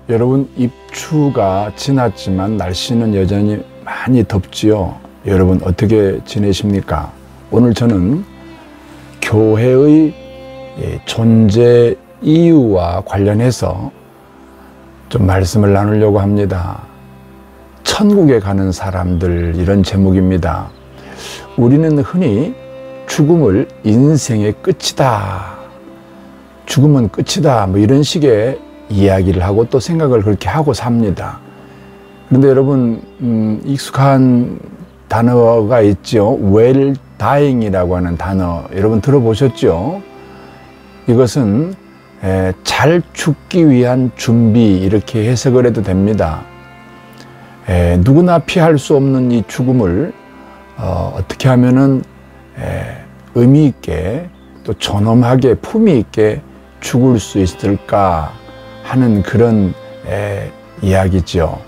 여러분, 입추가 지났지만 날씨는 여전히 많이 덥지요. 여러분 어떻게 지내십니까? 오늘 저는 교회의 존재 이유와 관련해서 좀 말씀을 나누려고 합니다. 천국에 가는 사람들, 이런 제목입니다. 우리는 흔히 죽음을 인생의 끝이다, 죽음은 끝이다, 뭐 이런 식의 이야기를 하고 또 생각을 그렇게 하고 삽니다. 그런데 여러분, 익숙한 단어가 있죠. well dying이라고 하는 단어, 여러분 들어보셨죠? 이것은 잘 죽기 위한 준비, 이렇게 해석을 해도 됩니다. 누구나 피할 수 없는 이 죽음을 어떻게 하면은 의미 있게 또 존엄하게 품위 있게 죽을 수 있을까 하는 그런 이야기죠.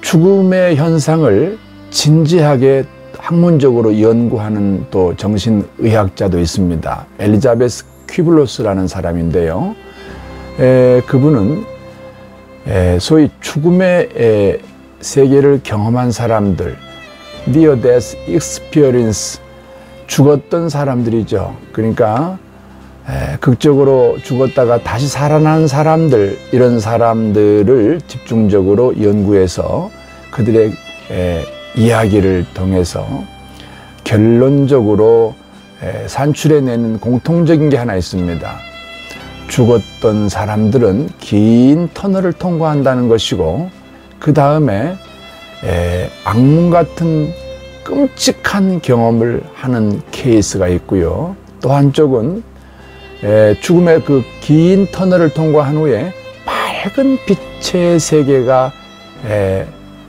죽음의 현상을 진지하게 학문적으로 연구하는 또 정신의학자도 있습니다. 엘리자베스 퀴블로스라는 사람인데요. 그분은 소위 죽음의 세계를 경험한 사람들, near death experience, 죽었던 사람들이죠. 그러니까 극적으로 죽었다가 다시 살아난 사람들, 이런 사람들을 집중적으로 연구해서 그들의 이야기를 통해서 결론적으로 산출해내는 공통적인 게 하나 있습니다. 죽었던 사람들은 긴 터널을 통과한다는 것이고, 그 다음에 악몽 같은 끔찍한 경험을 하는 케이스가 있고요. 또 한쪽은 죽음의 그 긴 터널을 통과한 후에 밝은 빛의 세계가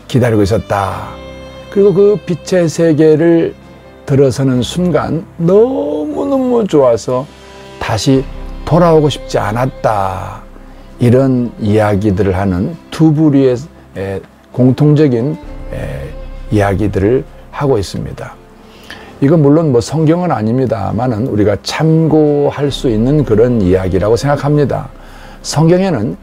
기다리고 있었다. 그리고 그 빛의 세계를 들어서는 순간 너무너무 좋아서 다시 돌아오고 싶지 않았다. 이런 이야기들을 하는 두 부류의 공통적인 이야기들을 하고 있습니다. 이건 물론 뭐 성경은 아닙니다만은 우리가 참고할 수 있는 그런 이야기라고 생각합니다. 성경에는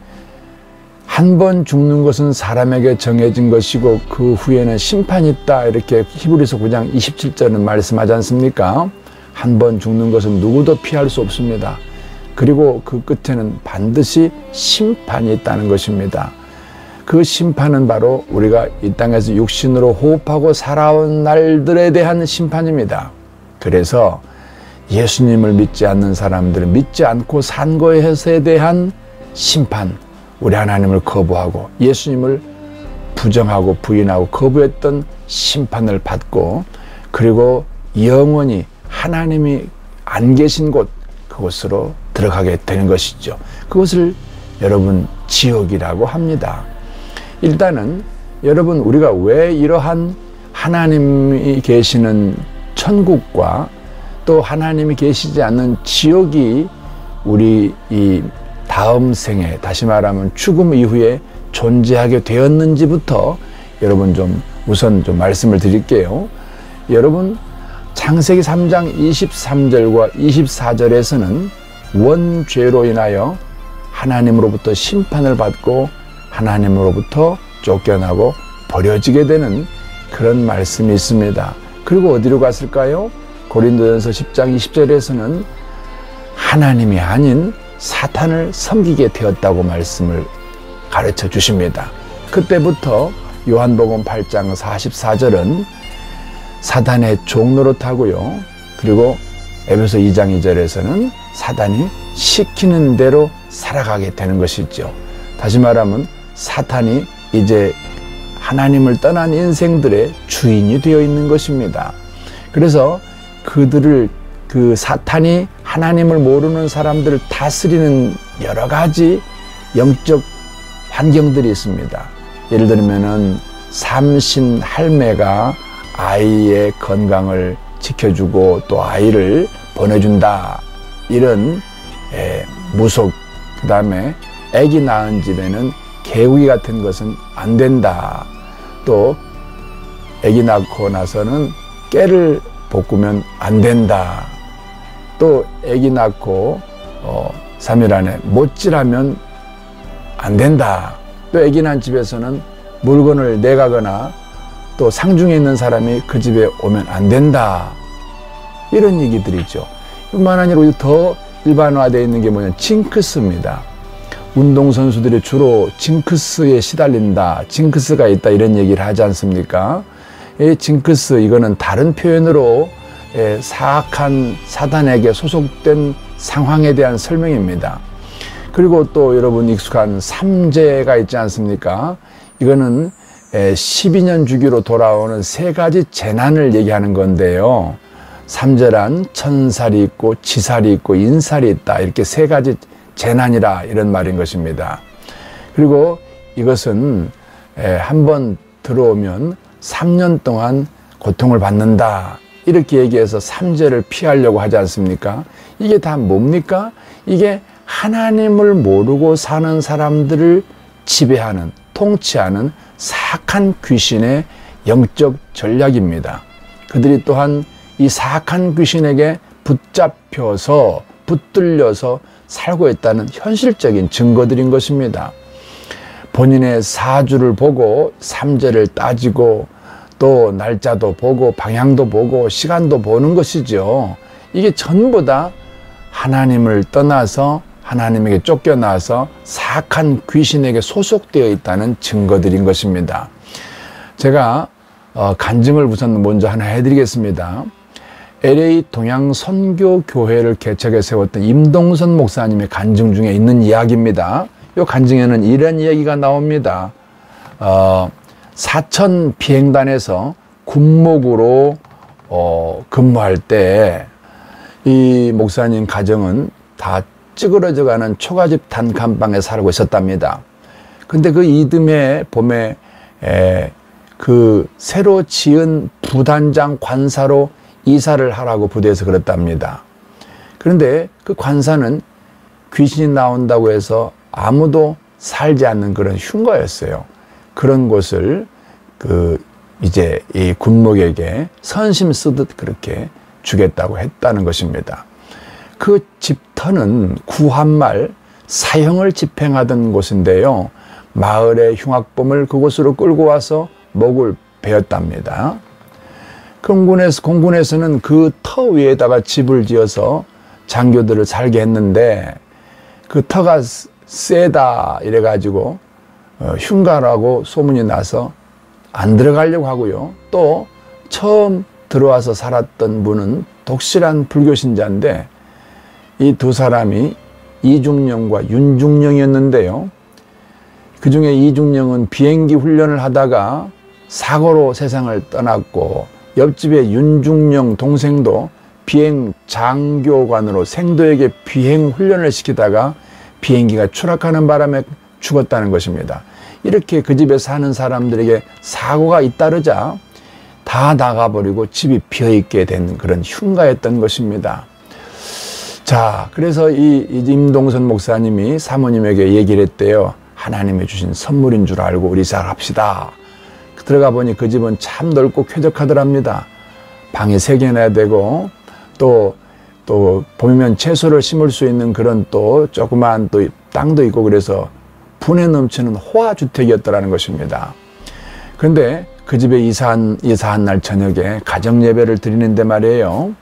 한 번 죽는 것은 사람에게 정해진 것이고 그 후에는 심판이 있다, 이렇게 히브리서 9장 27절은 말씀하지 않습니까? 한 번 죽는 것은 누구도 피할 수 없습니다. 그리고 그 끝에는 반드시 심판이 있다는 것입니다. 그 심판은 바로 우리가 이 땅에서 육신으로 호흡하고 살아온 날들에 대한 심판입니다. 그래서 예수님을 믿지 않는 사람들은 믿지 않고 산 것에 대한 심판, 우리 하나님을 거부하고 예수님을 부정하고 부인하고 거부했던 심판을 받고, 그리고 영원히 하나님이 안 계신 곳, 그곳으로 들어가게 되는 것이죠. 그것을 여러분 지옥이라고 합니다. 일단은 여러분, 우리가 왜 이러한 하나님이 계시는 천국과 또 하나님이 계시지 않는 지옥이 우리 이 다음 생에, 다시 말하면 죽음 이후에 존재하게 되었는지부터 여러분 우선 말씀을 드릴게요. 여러분, 창세기 3장 23절과 24절에서는 원죄로 인하여 하나님으로부터 심판을 받고 하나님으로부터 쫓겨나고 버려지게 되는 그런 말씀이 있습니다. 그리고 어디로 갔을까요? 고린도전서 10장 20절에서는 하나님이 아닌 사탄을 섬기게 되었다고 말씀을 가르쳐 주십니다. 그때부터 요한복음 8장 44절은 사탄의 종노릇하고요. 그리고 에베소 2장 2절에서는 사탄이 시키는 대로 살아가게 되는 것이죠. 다시 말하면 사탄이 이제 하나님을 떠난 인생들의 주인이 되어 있는 것입니다. 그래서 그 사탄이 하나님을 모르는 사람들을 다스리는 여러 가지 영적 환경들이 있습니다. 예를 들면은 삼신 할매가 아이의 건강을 지켜주고 또 아이를 보내준다, 이런 무속, 그 다음에 아기 낳은 집에는 개우기 같은 것은 안 된다, 또 아기 낳고 나서는 깨를 볶으면 안 된다, 또 아기 낳고 3일 안에 못질하면 안 된다. 또 아기 난 집에서는 물건을 내가거나 또 상중에 있는 사람이 그 집에 오면 안 된다. 이런 얘기들이죠. 뿐만 아니라 더 일반화되어 있는 게 뭐냐, 징크스입니다. 운동선수들이 주로 징크스에 시달린다, 징크스가 있다, 이런 얘기를 하지 않습니까? 이 징크스, 이거는 다른 표현으로 사악한 사단에게 소속된 상황에 대한 설명입니다. 그리고 또 여러분 익숙한 삼재가 있지 않습니까? 이거는 12년 주기로 돌아오는 세 가지 재난을 얘기하는 건데요. 삼재란 천살이 있고 지살이 있고 인살이 있다, 이렇게 세 가지 재난이라, 이런 말인 것입니다. 그리고 이것은 한번 들어오면 3년 동안 고통을 받는다, 이렇게 얘기해서 삼재를 피하려고 하지 않습니까? 이게 다 뭡니까? 이게 하나님을 모르고 사는 사람들을 지배하는, 통치하는 사악한 귀신의 영적 전략입니다. 그들이 또한 이 사악한 귀신에게 붙잡혀서, 붙들려서 살고 있다는 현실적인 증거들인 것입니다. 본인의 사주를 보고 삼재를 따지고 또 날짜도 보고 방향도 보고 시간도 보는 것이죠. 이게 전부 다 하나님을 떠나서, 하나님에게 쫓겨나서 사악한 귀신에게 소속되어 있다는 증거들인 것입니다. 제가 간증을 우선 먼저 하나 해드리겠습니다. LA 동양선교교회를 개척해 세웠던 임동선 목사님의 간증 중에 있는 이야기입니다. 이 간증에는 이런 이야기가 나옵니다. 사천 비행단에서 군목으로 근무할 때 이 목사님 가정은 다 찌그러져가는 초가집 단칸방에 살고 있었답니다. 근데 그 이듬해 봄에 그 새로 지은 부단장 관사로 이사를 하라고 부대에서 그랬답니다. 그런데 그 관사는 귀신이 나온다고 해서 아무도 살지 않는 그런 흉가였어요. 그런 곳을 이제 이 군목에게 선심 쓰듯 그렇게 주겠다고 했다는 것입니다. 그 집터는 구한말 사형을 집행하던 곳인데요. 마을의 흉악범을 그곳으로 끌고 와서 목을 베었답니다. 공군에서는 그 터 위에다가 집을 지어서 장교들을 살게 했는데 그 터가 세다 이래가지고 흉가라고 소문이 나서 안 들어가려고 하고요. 또 처음 들어와서 살았던 분은 독실한 불교신자인데 이 두 사람이 이중령과 윤중령이었는데요. 그 중에 이중령은 비행기 훈련을 하다가 사고로 세상을 떠났고, 옆집의 윤중령 동생도 비행 장교관으로 생도에게 비행 훈련을 시키다가 비행기가 추락하는 바람에 죽었다는 것입니다. 이렇게 그 집에 사는 사람들에게 사고가 잇따르자 다 나가버리고 집이 비어있게 된 그런 흉가였던 것입니다. 자, 그래서 이 임동선 목사님이 사모님에게 얘기를 했대요. 하나님이 주신 선물인 줄 알고 우리 이사합시다. 들어가 보니 그 집은 참 넓고 쾌적하더랍니다. 방이 3개나 되고 또 보면 채소를 심을 수 있는 그런 또 조그만 또 땅도 있고, 그래서 분에 넘치는 호화주택이었더라는 것입니다. 그런데 그 집에 이사한 날 저녁에 가정 예배를 드리는데 말이에요.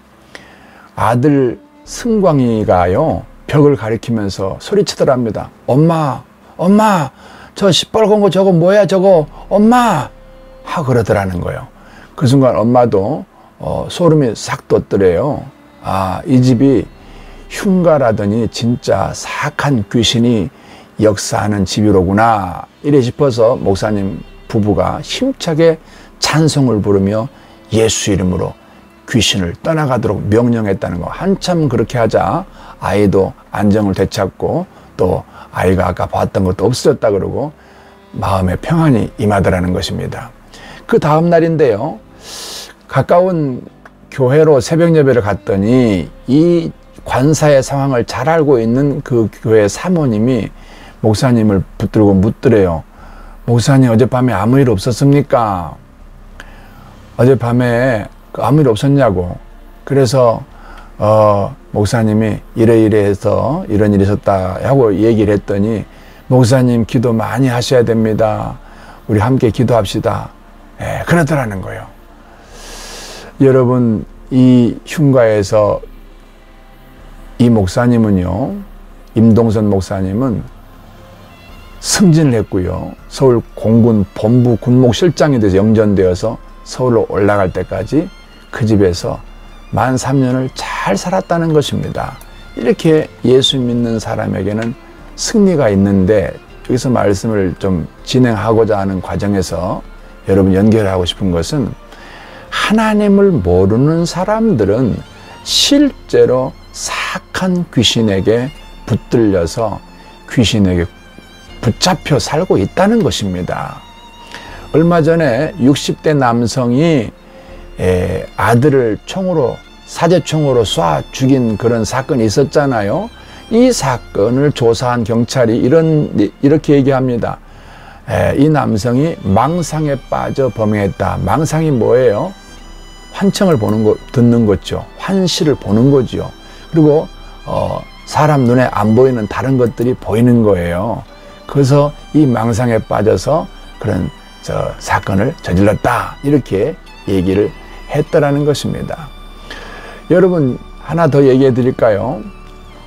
아들 승광이가요, 벽을 가리키면서 소리치더랍니다. 엄마, 저 시뻘건 거 저거 뭐야 저거, 엄마! 하고 그러더라는 거예요. 그 순간 엄마도 소름이 싹 돋더래요. 아, 이 집이 흉가라더니 진짜 사악한 귀신이 역사하는 집이로구나, 이래 싶어서 목사님 부부가 힘차게 찬송을 부르며 예수 이름으로 귀신을 떠나가도록 명령했다는 거. 한참 그렇게 하자 아이도 안정을 되찾고, 또 아이가 아까 봤던 것도 없어졌다 그러고 마음의 평안이 임하더라는 것입니다. 그 다음 날인데요, 가까운 교회로 새벽 예배를 갔더니 이 관사의 상황을 잘 알고 있는 그 교회 사모님이 목사님을 붙들고 묻더래요. 목사님, 어젯밤에 아무 일 없었습니까? 어젯밤에 아무 일 없었냐고. 그래서 목사님이 이래이래해서 이런 일이 있었다 하고 얘기를 했더니 목사님 기도 많이 하셔야 됩니다. 우리 함께 기도합시다. 그러더라는 거예요. 여러분, 이 흉가에서 이 목사님은요, 임동선 목사님은 승진을 했고요. 서울 공군 본부 군목실장이 돼서 영전되어서 서울로 올라갈 때까지 그 집에서 만 3년을 잘 살았다는 것입니다. 이렇게 예수 믿는 사람에게는 승리가 있는데, 여기서 말씀을 좀 진행하고자 하는 과정에서 여러분 연결하고 싶은 것은, 하나님을 모르는 사람들은 실제로 사악한 귀신에게 붙들려서 귀신에게 붙잡혀 살고 있다는 것입니다. 얼마 전에 60대 남성이 아들을 사제총으로 쏴 죽인 그런 사건이 있었잖아요. 이 사건을 조사한 경찰이 이렇게 얘기합니다. 이 남성이 망상에 빠져 범행했다. 망상이 뭐예요? 환청을 듣는 거죠. 환시를 보는 거죠. 그리고 사람 눈에 안 보이는 다른 것들이 보이는 거예요. 그래서 이 망상에 빠져서 그런 사건을 저질렀다. 이렇게 얘기를 했더라는 것입니다. 여러분, 하나 더 얘기해 드릴까요?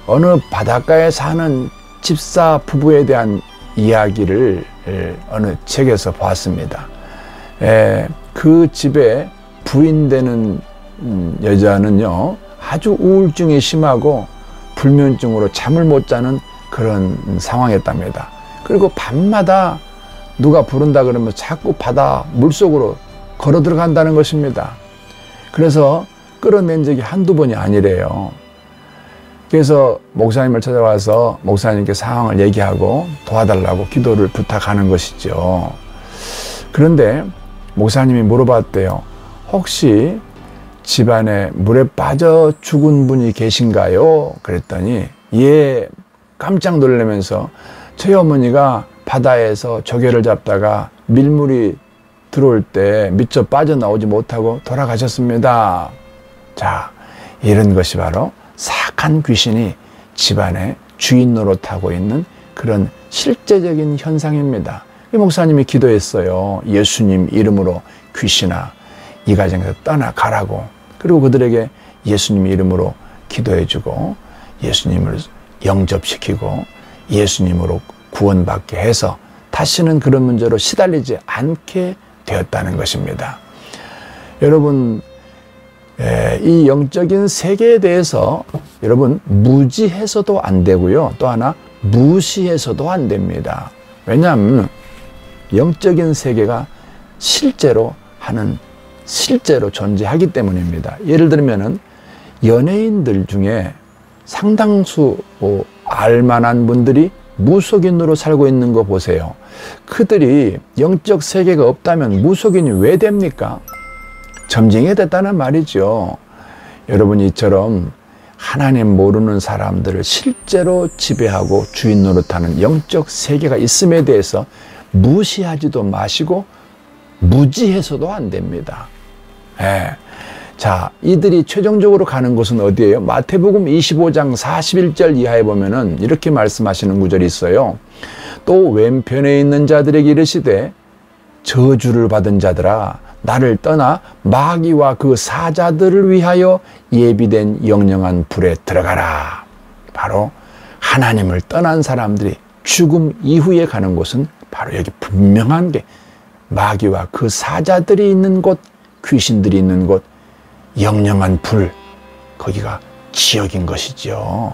어느 바닷가에 사는 집사 부부에 대한 이야기를 어느 책에서 봤습니다. 그 집에 부인 되는 여자는요, 아주 우울증이 심하고 불면증으로 잠을 못 자는 그런 상황이었답니다. 그리고 밤마다 누가 부른다 그러면 자꾸 바다 물속으로 걸어 들어간다는 것입니다. 그래서 끌어낸 적이 한두 번이 아니래요. 그래서 목사님을 찾아와서 목사님께 상황을 얘기하고 도와달라고 기도를 부탁하는 것이죠. 그런데 목사님이 물어봤대요. 혹시 집안에 물에 빠져 죽은 분이 계신가요? 그랬더니 예, 깜짝 놀라면서 저희 어머니가 바다에서 조개를 잡다가 밀물이 들어올 때 미처 빠져나오지 못하고 돌아가셨습니다. 자, 이런 것이 바로 사악한 귀신이 집안에 주인 노릇하고 있는 그런 실제적인 현상입니다. 이 목사님이 기도했어요. 예수님 이름으로 귀신아, 이 가정에서 떠나가라고. 그리고 그들에게 예수님 이름으로 기도해주고 예수님을 영접시키고 예수님으로 구원받게 해서 다시는 그런 문제로 시달리지 않게 되었다는 것입니다. 여러분, 이 영적인 세계에 대해서 여러분 무지해서도 안 되고요. 또 하나 무시해서도 안 됩니다. 왜냐하면 영적인 세계가 실제로 존재하기 때문입니다. 예를 들면은 연예인들 중에 상당수 알만한 분들이 무속인으로 살고 있는 거 보세요. 그들이 영적 세계가 없다면 무속인이 왜 됩니까? 점쟁이가 됐다는 말이죠. 여러분, 이처럼 하나님 모르는 사람들을 실제로 지배하고 주인 노릇하는 영적 세계가 있음에 대해서 무시하지도 마시고 무지해서도 안 됩니다. 자, 이들이 최종적으로 가는 곳은 어디예요? 마태복음 25장 41절 이하에 보면은 이렇게 말씀하시는 구절이 있어요. 또 왼편에 있는 자들에게 이르시되 저주를 받은 자들아, 나를 떠나 마귀와 그 사자들을 위하여 예비된 영영한 불에 들어가라. 바로 하나님을 떠난 사람들이 죽음 이후에 가는 곳은 바로 여기 분명한 게 마귀와 그 사자들이 있는 곳, 귀신들이 있는 곳, 영영한 불, 거기가 지역인 것이죠.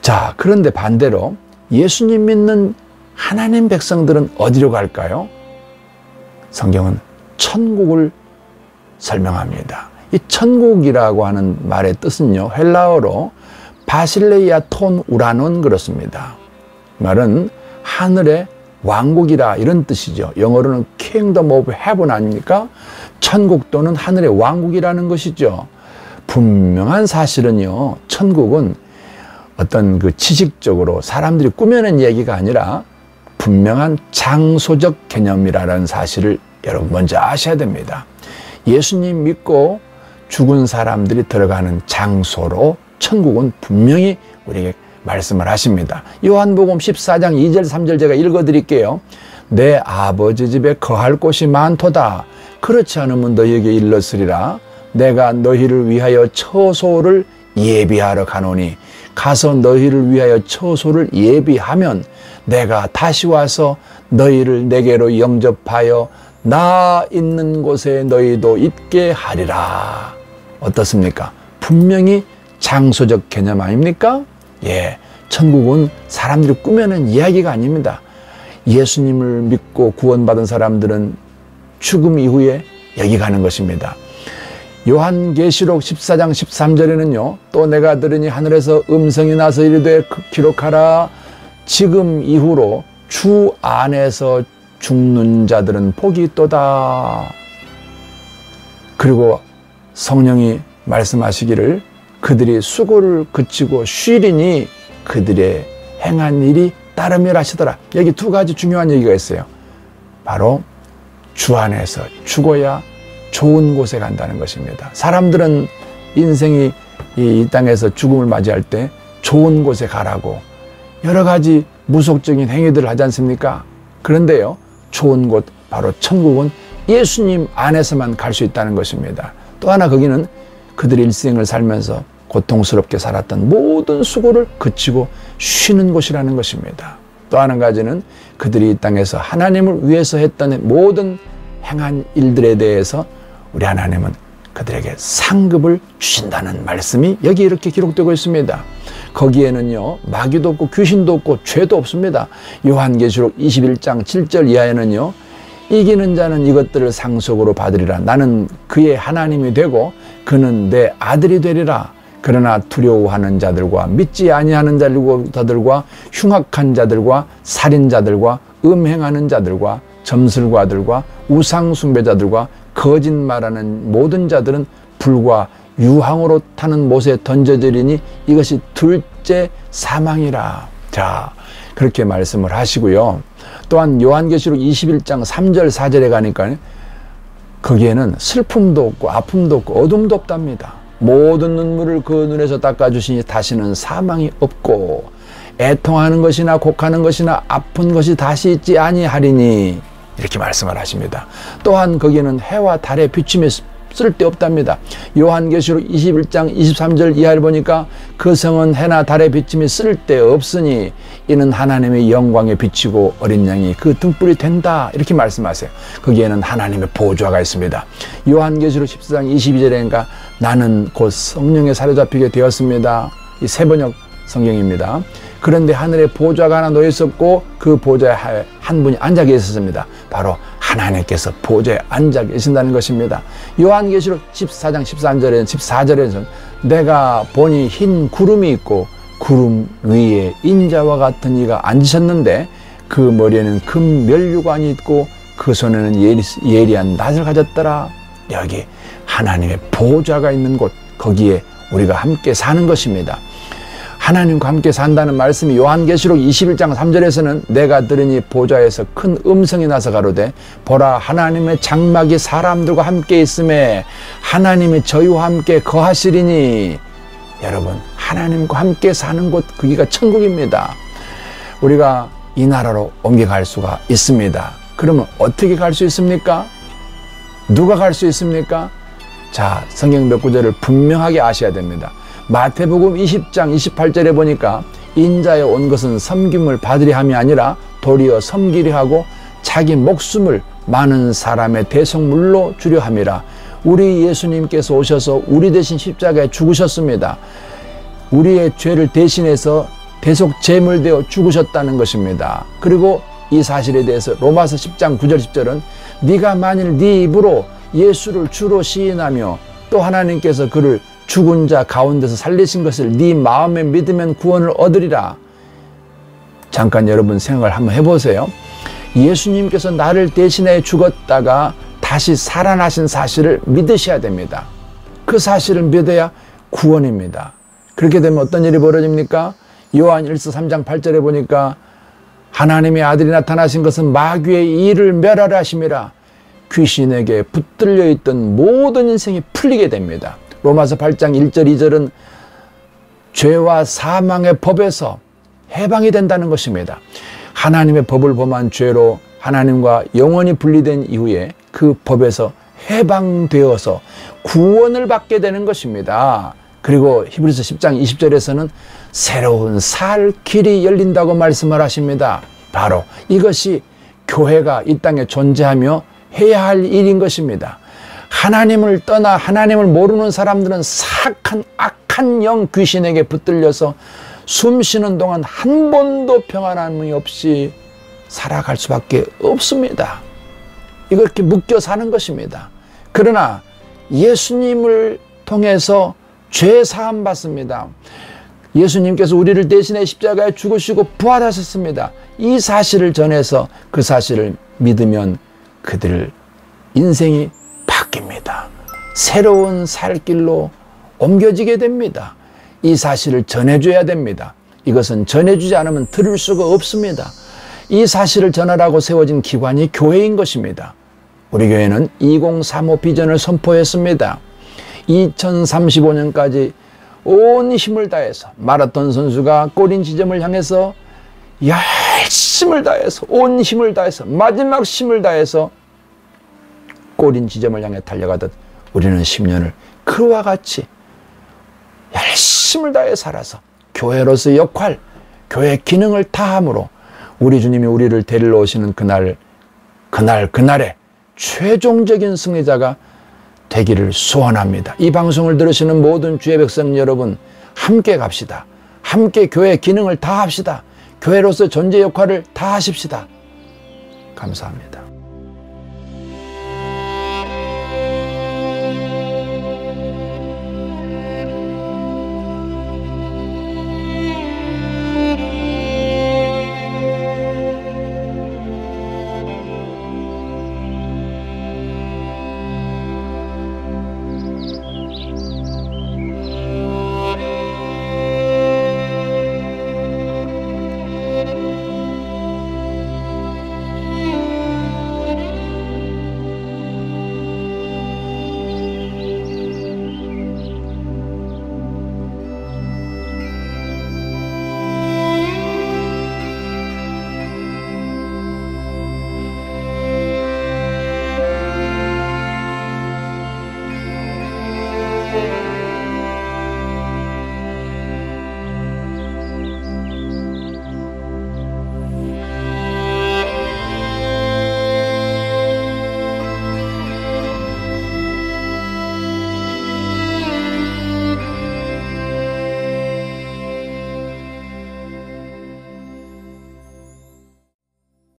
자, 그런데 반대로 예수님 믿는 하나님 백성들은 어디로 갈까요? 성경은 천국을 설명합니다. 이 천국이라고 하는 말의 뜻은요, 헬라어로 바실레이아 톤 우라논 그렇습니다. 말은 하늘의 왕국이라 이런 뜻이죠. 영어로는 Kingdom of Heaven 아닙니까? 천국 또는 하늘의 왕국이라는 것이죠. 분명한 사실은요, 천국은 어떤 그 지식적으로 사람들이 꾸며낸 얘기가 아니라 분명한 장소적 개념이라는 사실을 여러분 먼저 아셔야 됩니다. 예수님 믿고 죽은 사람들이 들어가는 장소로 천국은 분명히 우리에게 말씀을 하십니다. 요한복음 14장 2절 3절 제가 읽어드릴게요. 내 아버지 집에 거할 곳이 많도다. 그렇지 않으면 너희에게 일렀으리라. 내가 너희를 위하여 처소를 예비하러 가노니 가서 너희를 위하여 처소를 예비하면 내가 다시 와서 너희를 내게로 영접하여 나 있는 곳에 너희도 있게 하리라. 어떻습니까? 분명히 장소적 개념 아닙니까? 예, 천국은 사람들이 꾸며낸 이야기가 아닙니다. 예수님을 믿고 구원받은 사람들은 죽음 이후에 여기 가는 것입니다. 요한계시록 14장 13절에는요. 또 내가 들으니 하늘에서 음성이 나서 이르되 기록하라. 지금 이후로 주 안에서 죽는 자들은 복이 있도다. 그리고 성령이 말씀하시기를 그들이 수고를 그치고 쉬리니 그들의 행한 일이 따르며 하시더라. 여기 두 가지 중요한 얘기가 있어요. 바로 주 안에서 죽어야 좋은 곳에 간다는 것입니다. 사람들은 인생이 이 땅에서 죽음을 맞이할 때 좋은 곳에 가라고 여러 가지 무속적인 행위들을 하지 않습니까? 그런데요, 좋은 곳, 바로 천국은 예수님 안에서만 갈 수 있다는 것입니다. 또 하나 거기는 그들의 일생을 살면서 고통스럽게 살았던 모든 수고를 그치고 쉬는 곳이라는 것입니다. 또 한 가지는 그들이 이 땅에서 하나님을 위해서 했던 모든 행한 일들에 대해서 우리 하나님은 그들에게 상급을 주신다는 말씀이 여기 이렇게 기록되고 있습니다. 거기에는요, 마귀도 없고 귀신도 없고 죄도 없습니다. 요한계시록 21장 7절 이하에는요, 이기는 자는 이것들을 상속으로 받으리라. 나는 그의 하나님이 되고 그는 내 아들이 되리라. 그러나 두려워하는 자들과 믿지 아니하는 자들과 흉악한 자들과 살인자들과 음행하는 자들과 점술가들과 우상 숭배자들과 거짓말하는 모든 자들은 불과 유황으로 타는 못에 던져지리니 이것이 둘째 사망이라. 자, 그렇게 말씀을 하시고요. 또한 요한계시록 21장 3절 4절에 가니까 거기에는 슬픔도 없고 아픔도 없고 어둠도 없답니다. 모든 눈물을 그 눈에서 닦아주시니 다시는 사망이 없고 애통하는 것이나 곡하는 것이나 아픈 것이 다시 있지 아니하리니 이렇게 말씀을 하십니다. 또한 거기에는 해와 달의 비춤이 쓸데없답니다. 요한계시록 21장 23절 이하를 보니까 그 성은 해나 달의 비춤이 쓸데없으니 이는 하나님의 영광에 비치고 어린 양이 그 등불이 된다. 이렇게 말씀하세요. 거기에는 하나님의 보좌가 있습니다. 요한계시록 14장 22절에니까 나는 곧 성령에 사로잡히게 되었습니다. 이 세번역 성경입니다. 그런데 하늘에 보좌가 하나 놓여 있었고 그 보좌에 한 분이 앉아 계셨습니다. 바로 하나님께서 보좌에 앉아 계신다는 것입니다. 요한계시록 14장 14절에는 내가 보니 흰 구름이 있고 구름 위에 인자와 같은 이가 앉으셨는데 그 머리에는 금 면류관이 있고 그 손에는 예리한 낫을 가졌더라. 여기 하나님의 보좌가 있는 곳, 거기에 우리가 함께 사는 것입니다. 하나님과 함께 산다는 말씀이 요한계시록 21장 3절에서는 내가 들으니 보좌에서 큰 음성이 나서 가로되 보라 하나님의 장막이 사람들과 함께 있음에 하나님이 저희와 함께 거하시리니. 여러분, 하나님과 함께 사는 곳, 거기가 천국입니다. 우리가 이 나라로 옮겨갈 수가 있습니다. 그러면 어떻게 갈 수 있습니까? 누가 갈 수 있습니까? 자, 성경 몇 구절을 분명하게 아셔야 됩니다. 마태복음 20장 28절에 보니까 인자에 온 것은 섬김을 받으려 함이 아니라 도리어 섬기려 하고 자기 목숨을 많은 사람의 대속물로 주려 함이라. 우리 예수님께서 오셔서 우리 대신 십자가에 죽으셨습니다. 우리의 죄를 대신해서 대속 제물되어 죽으셨다는 것입니다. 그리고 이 사실에 대해서 로마서 10장 9절 10절은 네가 만일 네 입으로 예수를 주로 시인하며 또 하나님께서 그를 죽은 자 가운데서 살리신 것을 네 마음에 믿으면 구원을 얻으리라. 잠깐 여러분 생각을 한번 해보세요. 예수님께서 나를 대신해 죽었다가 다시 살아나신 사실을 믿으셔야 됩니다. 그 사실을 믿어야 구원입니다. 그렇게 되면 어떤 일이 벌어집니까? 요한 1서 3장 8절에 보니까 하나님의 아들이 나타나신 것은 마귀의 일을 멸하려 하심이라. 귀신에게 붙들려 있던 모든 인생이 풀리게 됩니다. 로마서 8장 1절 2절은 죄와 사망의 법에서 해방이 된다는 것입니다. 하나님의 법을 범한 죄로 하나님과 영원히 분리된 이후에 그 법에서 해방되어서 구원을 받게 되는 것입니다. 그리고 히브리서 10장 20절에서는 새로운 살 길이 열린다고 말씀을 하십니다. 바로 이것이 교회가 이 땅에 존재하며 해야 할 일인 것입니다. 하나님을 떠나 하나님을 모르는 사람들은 사악한 악한 영 귀신에게 붙들려서 숨 쉬는 동안 한 번도 평안함이 없이 살아갈 수밖에 없습니다. 이렇게 묶여 사는 것입니다. 그러나 예수님을 통해서 죄 사함 받습니다. 예수님께서 우리를 대신해 십자가에 죽으시고 부활하셨습니다. 이 사실을 전해서 그 사실을 믿으면 그들 인생이 바뀝니다. 새로운 살 길로 옮겨지게 됩니다. 이 사실을 전해줘야 됩니다. 이것은 전해주지 않으면 들을 수가 없습니다. 이 사실을 전하라고 세워진 기관이 교회인 것입니다. 우리 교회는 2035 비전을 선포했습니다. 2035년까지 온 힘을 다해서 마라톤 선수가 골인 지점을 향해서 열심을 다해서 온 힘을 다해서 마지막 힘을 다해서 골인 지점을 향해 달려가듯 우리는 10년을 그와 같이 열심을 다해 살아서 교회로서의 역할, 교회 기능을 다함으로 우리 주님이 우리를 데리러 오시는 그날에 최종적인 승리자가 되기를 소원합니다. 이 방송을 들으시는 모든 주의 백성 여러분, 함께 갑시다. 함께 교회 기능을 다합시다. 교회로서 존재 역할을 다하십시다. 감사합니다.